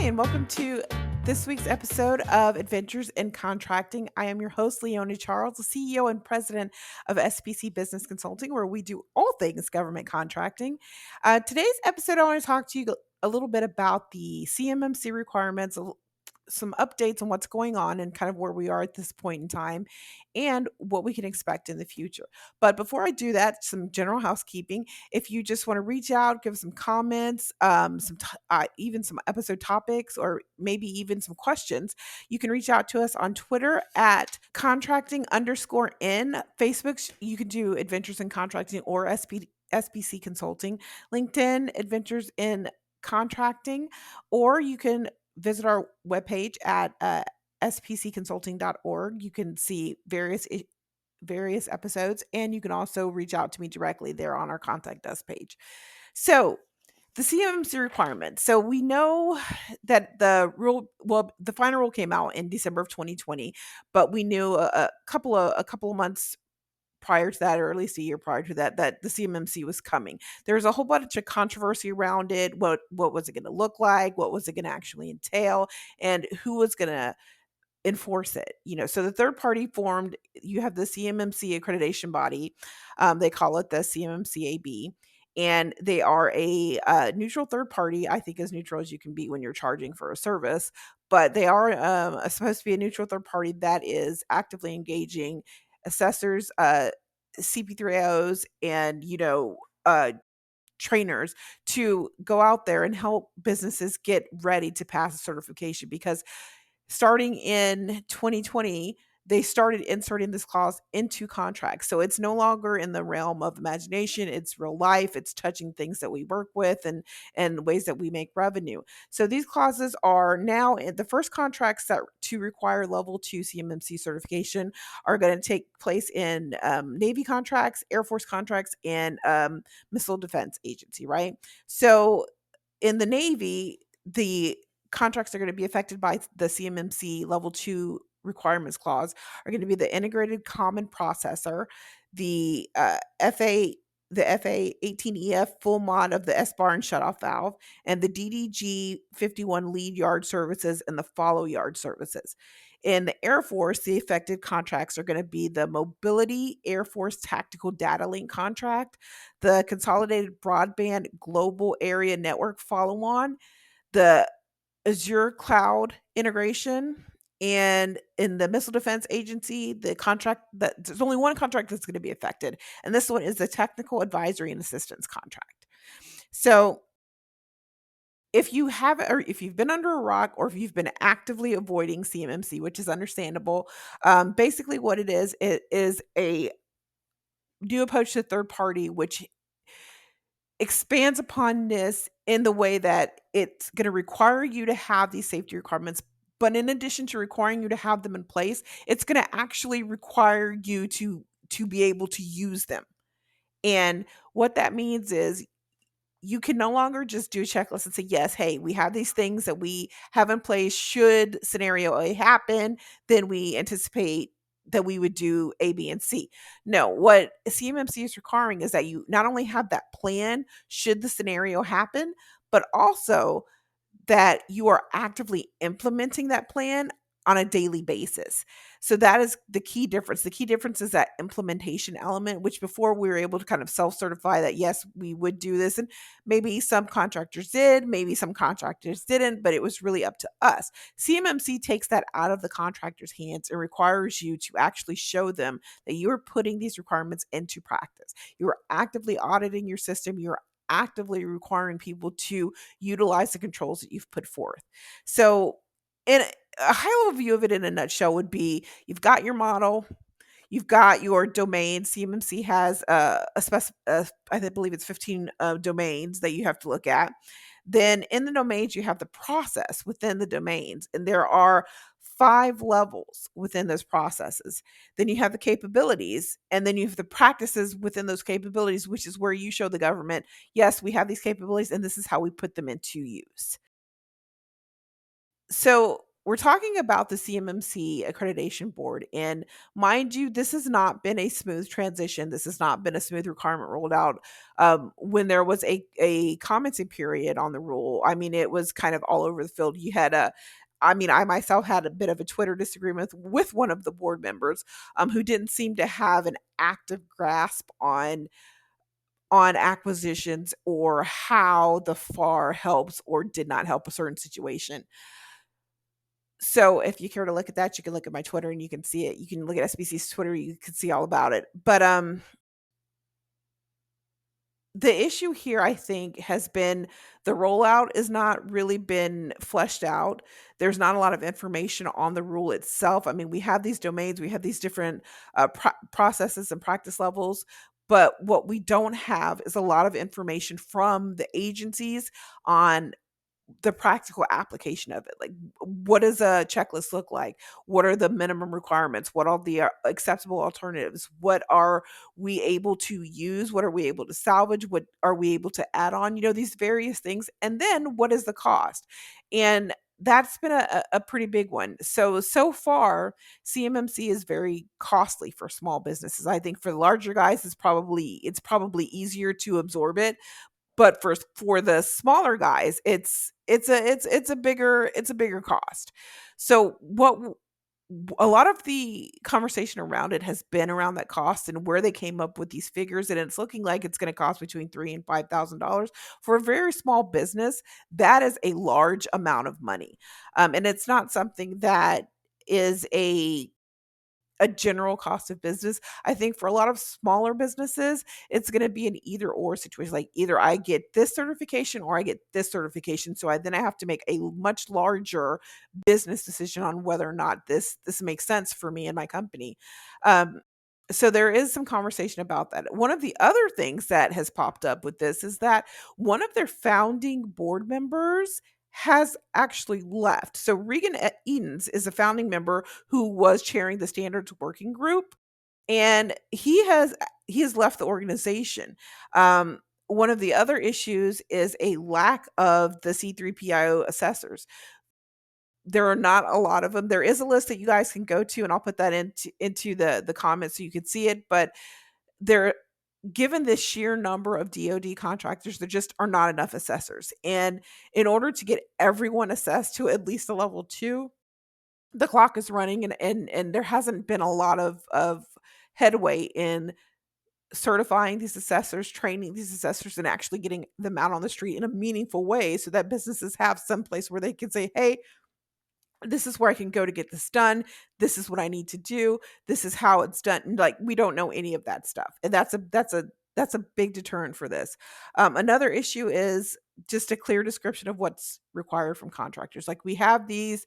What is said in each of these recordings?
and welcome to this week's episode of Adventures in Contracting. I am your host, Leona Charles, the CEO and president of SPC Business Consulting, where we do all things government contracting. Today's episode, I want to talk to you a little bit about the CMMC requirements, some updates on what's going on and kind of where we are at this point in time and what we can expect in the future. But before I do that, some general housekeeping. If you just want to reach out, give some comments, even some episode topics, or maybe even some questions, you can reach out to us on Twitter at contracting_in. Facebook, you can do Adventures in Contracting or SPC Consulting. LinkedIn, Adventures in Contracting, or you can visit our webpage at spcconsulting.org. You can see various episodes, and you can also reach out to me directly there on our contact us page. So the CMMC requirements. So we know that the final rule came out in December of 2020, but we knew a couple of months prior to that, or at least a year prior to that, that the CMMC was coming. There was a whole bunch of controversy around it. What was it going to look like? What was it going to actually entail? And who was going to enforce it? So the third party formed, you have the CMMC accreditation body. They call it the CMMC-AB. And they are a neutral third party, I think as neutral as you can be when you're charging for a service. But they are supposed to be a neutral third party that is actively engaging assessors, CP3Os, and trainers to go out there and help businesses get ready to pass a certification. Because starting in 2020, they started inserting this clause into contracts. So it's no longer in the realm of imagination. It's real life. It's touching things that we work with and ways that we make revenue. So these clauses are now in the first contracts that to require level 2 CMMC certification are going to take place in Navy contracts, Air Force contracts, and Missile Defense Agency, right? So in the Navy, the contracts are going to be affected by the CMMC level 2 requirements clause are going to be the integrated common processor, the FA 18EF full mod of the S-bar and shutoff valve, and the DDG 51 lead yard services and the follow yard services. In the Air Force, the affected contracts are going to be the Mobility Air Force Tactical Data Link contract, the Consolidated Broadband Global Area Network follow-on, the Azure Cloud integration, and in the Missile Defense Agency, there's only one contract that's going to be affected, and this one is the Technical Advisory and Assistance contract. So if you've been under a rock, or if you've been actively avoiding CMMC, which is understandable, basically what it is a new approach to third party, which expands upon this in the way that it's going to require you to have these safety requirements. But in addition to requiring you to have them in place, it's going to actually require you to be able to use them. And what that means is you can no longer just do a checklist and say, yes, hey, we have these things that we have in place. Should scenario A happen, then we anticipate that we would do A, B, and C. No, what CMMC is requiring is that you not only have that plan should the scenario happen, but also that you are actively implementing that plan on a daily basis. So that is the key difference. The key difference is that implementation element, which before we were able to kind of self-certify that, yes, we would do this. And maybe some contractors did, maybe some contractors didn't, but it was really up to us. CMMC takes that out of the contractor's hands and requires you to actually show them that you are putting these requirements into practice. You are actively auditing your system. You're actively requiring people to utilize the controls that you've put forth. So in a high-level view of it in a nutshell would be, you've got your model, you've got your domain. CMMC has I believe it's 15 domains that you have to look at. Then in the domains, you have the process within the domains, and there are 5 levels within those processes. Then you have the capabilities, and then you have the practices within those capabilities, which is where you show the government, yes, we have these capabilities, and this is how we put them into use. So we're talking about the CMMC accreditation board. And mind you, this has not been a smooth transition. This has not been a smooth requirement rolled out. When there was a commenting period on the rule, I mean, it was kind of all over the field. You had I myself had a bit of a Twitter disagreement with one of the board members who didn't seem to have an active grasp on acquisitions or how the FAR helps or did not help a certain situation. So if you care to look at that, you can look at my Twitter and you can see it. You can look at SBC's Twitter, you can see all about it. But the issue here, I think, has been the rollout has not really been fleshed out. There's not a lot of information on the rule itself. I mean, we have these domains, we have these different processes and practice levels, but what we don't have is a lot of information from the agencies on the practical application of it. Like, what does a checklist look like? What are the minimum requirements? What are the acceptable alternatives? What are we able to use? What are we able to salvage? What are we able to add on? These various things. And then what is the cost? And that's been a pretty big one. So far, CMMC is very costly for small businesses. I think for the larger guys, it's probably easier to absorb it, but for the smaller guys, it's a bigger cost. So a lot of the conversation around it has been around that cost and where they came up with these figures, and it's looking like it's going to cost between $3,000 and $5,000 for a very small business. That is a large amount of money, and it's not something that is a general cost of business. I think for a lot of smaller businesses, it's going to be an either or situation. Like, either I get this certification or I get this certification. So I have to make a much larger business decision on whether or not this makes sense for me and my company. Um, so there is some conversation about that. One of the other things that has popped up with this is that one of their founding board members has actually left. So Regan Edens is a founding member who was chairing the standards working group, and he has left the organization. One of the other issues is a lack of the C3PIO assessors. There are not a lot of them. There is a list that you guys can go to, and I'll put that into the comments so you can see it. But there, given the sheer number of DoD contractors, there just are not enough assessors. And in order to get everyone assessed to at least a level 2, the clock is running, and there hasn't been a lot of headway in certifying these assessors, training these assessors, and actually getting them out on the street in a meaningful way so that businesses have some place where they can say, hey, this is where I can go to get this done. This is what I need to do. This is how it's done. And, like, we don't know any of that stuff. And that's a big deterrent for this. Another issue is just a clear description of what's required from contractors. Like, we have this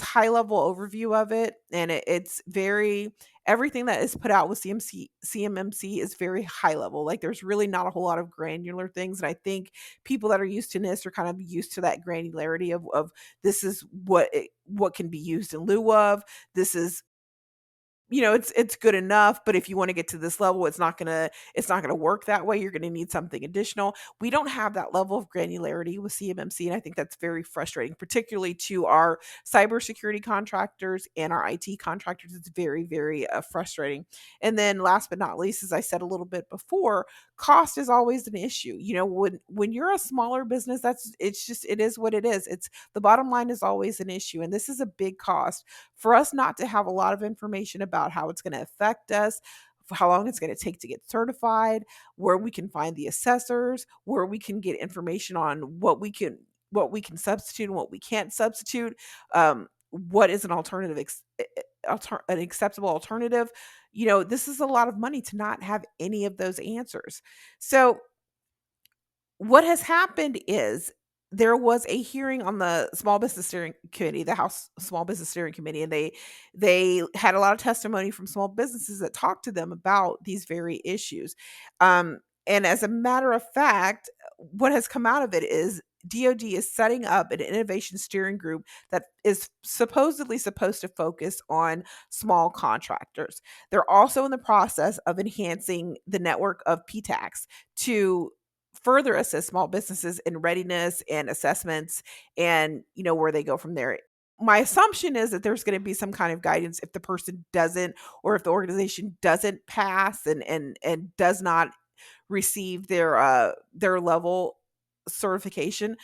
high level overview of it, and it's very, everything that is put out with CMMC is very high level. Like, there's really not a whole lot of granular things, and I think people that are used to NIST are kind of used to that granularity of this is what can be used in lieu of. This is, it's good enough, but if you want to get to this level, it's not gonna work that way. You're gonna need something additional. We don't have that level of granularity with CMMC, and I think that's very frustrating, particularly to our cybersecurity contractors and our IT contractors. It's very, very frustrating. And then, last but not least, as I said a little bit before, cost is always an issue. When you're a smaller business, it is what it is. It's the bottom line is always an issue, and this is a big cost for us not to have a lot of information about how it's going to affect us, how long it's going to take to get certified, where we can find the assessors, where we can get information on what we can substitute and what we can't substitute, what is an an acceptable alternative. This is a lot of money to not have any of those answers. So what has happened is there was a hearing on the Small Business Steering Committee, the House Small Business Steering Committee, and they had a lot of testimony from small businesses that talked to them about these very issues. And as a matter of fact, what has come out of it is DoD is setting up an innovation steering group that is supposedly supposed to focus on small contractors. They're also in the process of enhancing the network of PTACs to further assist small businesses in readiness and assessments, and where they go from there. my assumption is that there's going to be some kind of guidance if the person doesn't, or if the organization doesn't pass and does not receive their level certification.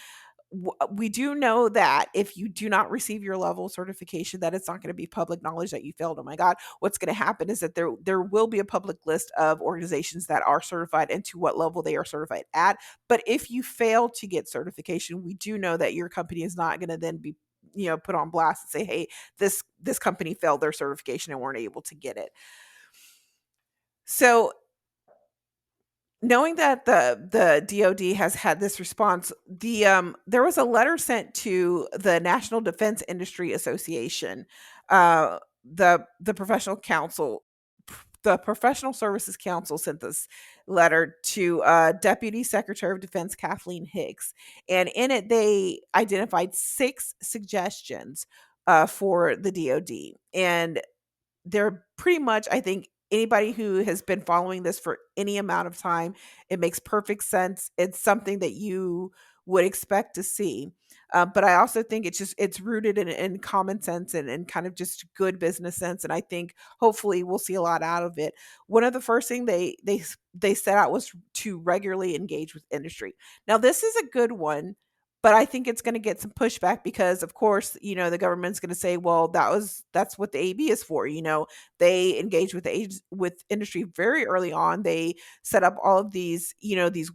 We do know that if you do not receive your level certification, that it's not going to be public knowledge that you failed. Oh my God. What's going to happen is that there will be a public list of organizations that are certified and to what level they are certified at. But if you fail to get certification, we do know that your company is not going to then be, put on blast and say, hey, this company failed their certification and weren't able to get it. So knowing that the DoD has had this response, there was a letter sent to the National Defense Industry Association, the professional council, the Professional Services Council sent this letter to Deputy Secretary of Defense Kathleen Hicks, and in it they identified 6 suggestions for the DoD, and they're pretty much, I think, anybody who has been following this for any amount of time, it makes perfect sense. It's something that you would expect to see. But I also think it's rooted in common sense and kind of just good business sense. And I think hopefully we'll see a lot out of it. One of the first thing they set out was to regularly engage with industry. Now this is a good one, but I think it's going to get some pushback because, of course, the government's going to say, well, that's what the AB is for. They engage with with industry very early on. They set up all of these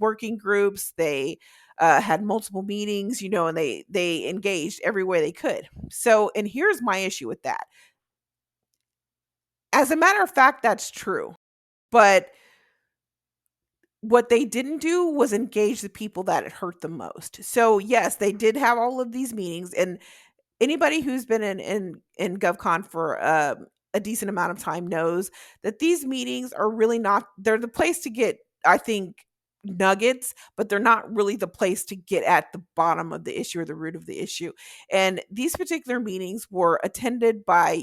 working groups. They had multiple meetings, and they engaged every way they could. So, and here's my issue with that. As a matter of fact, that's true, but what they didn't do was engage the people that it hurt the most. So yes, they did have all of these meetings, and anybody who's been in GovCon for a decent amount of time knows that these meetings are really not. They're the place to get, I think, nuggets, but they're not really the place to get at the bottom of the issue or the root of the issue. And these particular meetings were attended by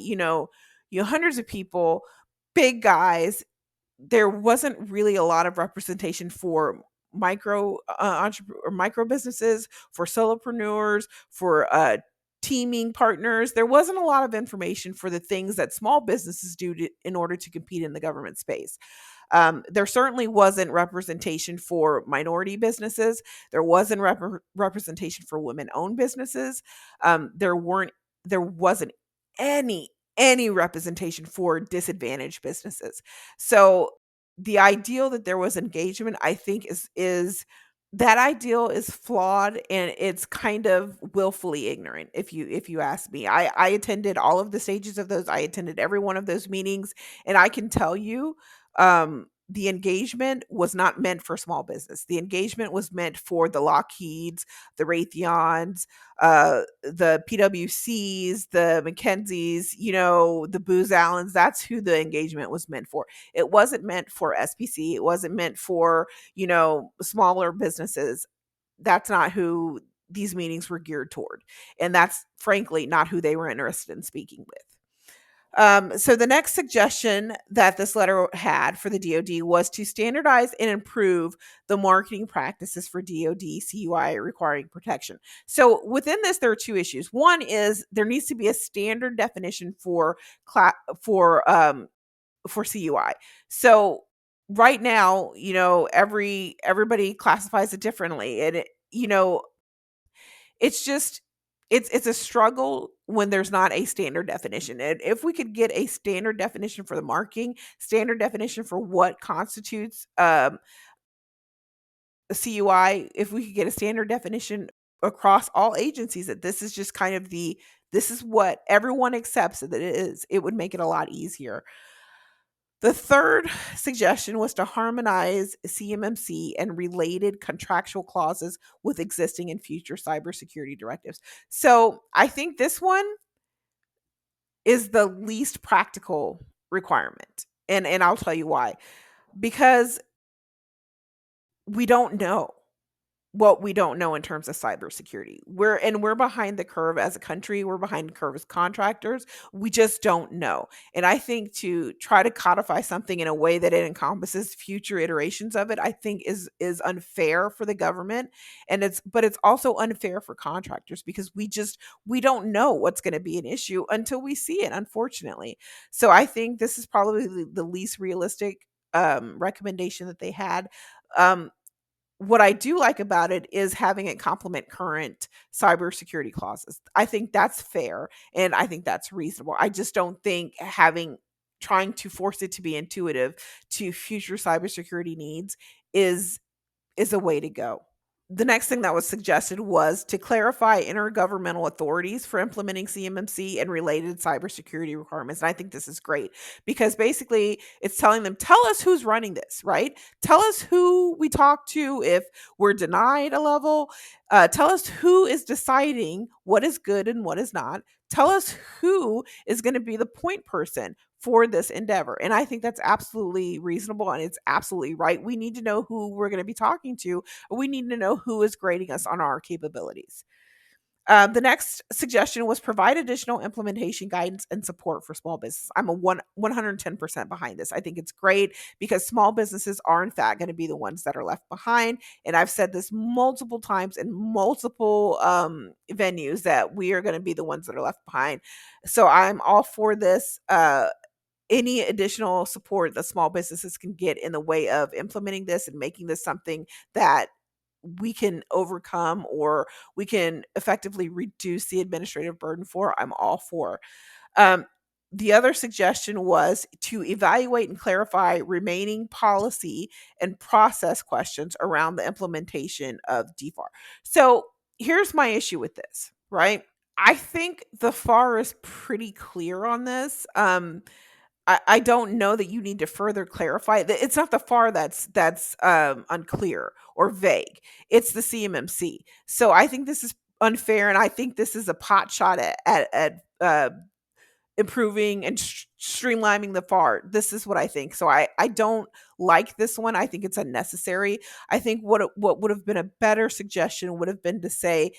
hundreds of people, big guys. There wasn't really a lot of representation for micro businesses, for solopreneurs, for teaming partners. There wasn't a lot of information for the things that small businesses do in order to compete in the government space. There certainly wasn't representation for minority businesses. There wasn't representation for women-owned businesses. There wasn't any representation for disadvantaged businesses. So the ideal that there was engagement, I think, is that ideal is flawed, and it's kind of willfully ignorant, if you ask me. I attended all of the stages of those. I attended every one of those meetings, and I can tell you, the engagement was not meant for small business. The engagement was meant for the Lockheeds, the Raytheons, the PwCs, the McKenzies, the Booz Allens. That's who the engagement was meant for. It wasn't meant for SPC. It wasn't meant for smaller businesses. That's not who these meetings were geared toward. And that's frankly not who they were interested in speaking with. So the next suggestion that this letter had for the DoD was to standardize and improve the marketing practices for DoD CUI requiring protection. So within this, there are 2 issues. One is there needs to be a standard definition for CUI. So right now, everybody classifies it differently, and it's just it's a struggle when there's not a standard definition. And if we could get a standard definition for the marking, standard definition for what constitutes a CUI, if we could get a standard definition across all agencies that this is just kind of this is what everyone accepts that it is, it would make it a lot easier. The third suggestion was to harmonize CMMC and related contractual clauses with existing and future cybersecurity directives. So I think this one is the least practical requirement. And I'll tell you why. Because we don't know. what we don't know in terms of cybersecurity. We're behind the curve as a country. We're behind the curve as contractors. We just don't know. And I think to try to codify something in a way that it encompasses future iterations of it, I think is unfair for the government. And it's also unfair for contractors because we don't know what's going to be an issue until we see it, unfortunately. So I think this is probably the least realistic recommendation that they had. Um, what I do like about it is having it complement current cybersecurity clauses. I think that's fair and I think that's reasonable. I just don't think having trying to force it to be intuitive to future cybersecurity needs is is a way to go. The next thing that was suggested was to clarify intergovernmental authorities for implementing CMMC and related cybersecurity requirements. And I think this is great because basically it's telling them, tell us who's running this, right? Tell us who we talk to if we're denied a level. Tell us who is deciding what is good and what is not. Tell us who is going to be the point person for this endeavor. And I think that's absolutely reasonable and it's absolutely right. We need to know who we're going to be talking to. We need to know who is grading us on our capabilities. The next suggestion was provide additional implementation guidance and support for small business. I'm a 110% behind this. I think it's great because small businesses are in fact going to be the ones that are left behind. And I've said this multiple times in multiple venues that we are going to be the ones that are left behind. So I'm all for this. Any additional support that small businesses can get in the way of implementing this and making this something that we can overcome or we can effectively reduce the administrative burden for, I'm all for. Um, the other suggestion was to evaluate and clarify remaining policy and process questions around the implementation of DFAR. So here's my issue with this, right? I think the FAR is pretty clear on this. I don't know that you need to further clarify. It's not the FAR that's unclear or vague. It's the CMMC. So I think this is unfair, and I think this is a pot shot at improving and streamlining the FAR. This is what I think. So I don't like this one. I think it's unnecessary. I think what would have been a better suggestion would have been to say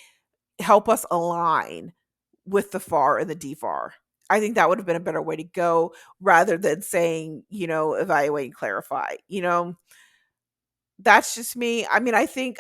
help us align with the FAR and the DFAR. I think that would have been a better way to go rather than saying, evaluate and clarify. That's just me. I mean, I think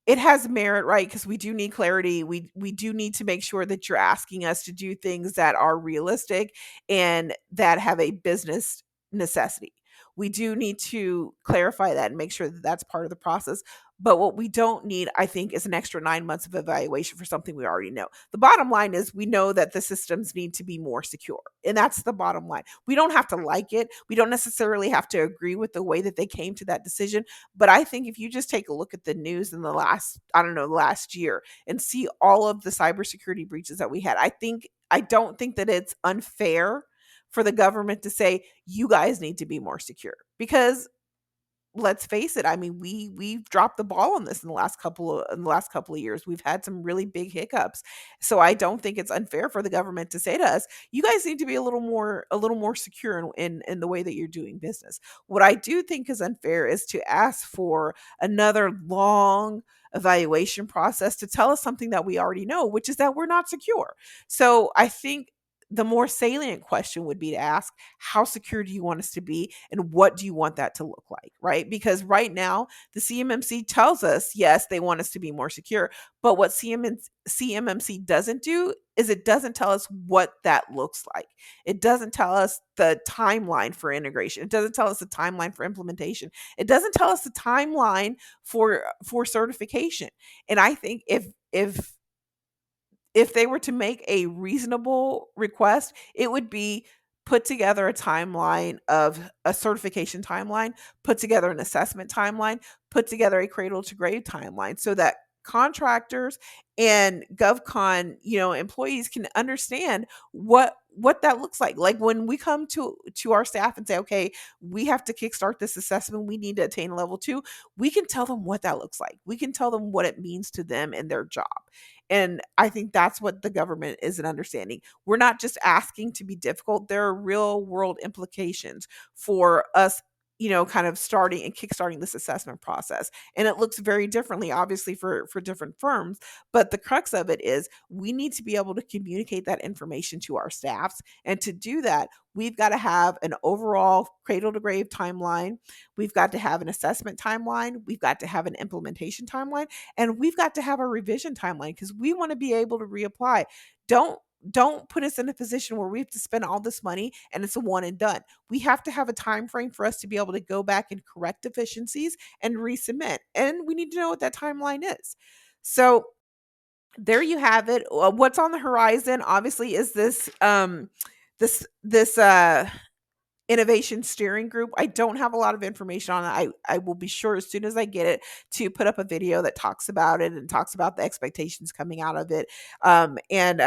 it has merit, right? Because we do need clarity. We do need to make sure that you're asking us to do things that are realistic and that have a business necessity. We do need to clarify that and make sure that that's part of the process. But what we don't need, I think, is an extra 9 months of evaluation for something we already know. The bottom line is we know that the systems need to be more secure. And that's the bottom line. We don't have to like it. We don't necessarily have to agree with the way that they came to that decision. But I think if you just take a look at the news in the last, I don't know, last year and see all of the cybersecurity breaches that we had, I don't think that it's unfair for the government to say you guys need to be more secure because let's face it, I mean we've dropped the ball on this in the last couple of years. We've had some really big hiccups. So I don't think it's unfair for the government to say to us, you guys need to be a little more secure in the way that you're doing business. What I do think is unfair is to ask for another long evaluation process to tell us something that we already know, which is that we're not secure. So I think the more salient question would be to ask, how secure do you want us to be and what do you want that to look like, right? Because right now the CMMC tells us yes, they want us to be more secure, but what CMMC doesn't do is it doesn't tell us what that looks like. It doesn't tell us the timeline for integration. It doesn't tell us the timeline for implementation. It doesn't tell us the timeline for certification. And I think if they were to make a reasonable request, it would be put together a timeline of a certification timeline, put together an assessment timeline, put together a cradle to grave timeline so that contractors and GovCon, employees can understand what that looks like. Like when we come to our staff and say, okay, we have to kickstart this assessment, we need to attain level 2, we can tell them what that looks like. We can tell them what it means to them and their job. And I think that's what the government isn't understanding. We're not just asking to be difficult. There are real world implications for us, kind of starting and kickstarting this assessment process. And it looks very differently, obviously, for different firms. But the crux of it is we need to be able to communicate that information to our staffs. And to do that, we've got to have an overall cradle to grave timeline. We've got to have an assessment timeline. We've got to have an implementation timeline. And we've got to have a revision timeline because we want to be able to reapply. Don't put us in a position where we have to spend all this money and it's a one and done. We have to have a time frame for us to be able to go back and correct deficiencies and resubmit. And we need to know what that timeline is. So there you have it. What's on the horizon obviously is this innovation steering group. I don't have a lot of information on it. I will be sure as soon as I get it to put up a video that talks about it and talks about the expectations coming out of it. And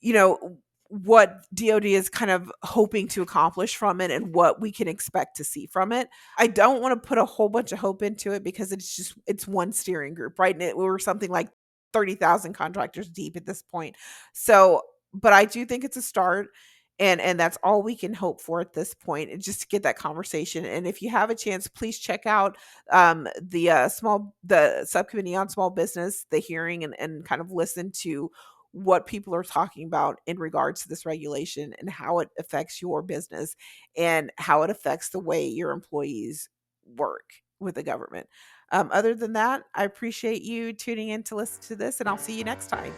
you know, what DoD is kind of hoping to accomplish from it and what we can expect to see from it. I don't want to put a whole bunch of hope into it because it's one steering group, right? And we're something like 30,000 contractors deep at this point. So, but I do think it's a start. And that's all we can hope for at this point, and just to get that conversation. And if you have a chance, please check out the subcommittee on small business, the hearing, and kind of listen to what people are talking about in regards to this regulation and how it affects your business and how it affects the way your employees work with the government. Other than that, I appreciate you tuning in to listen to this, and I'll see you next time.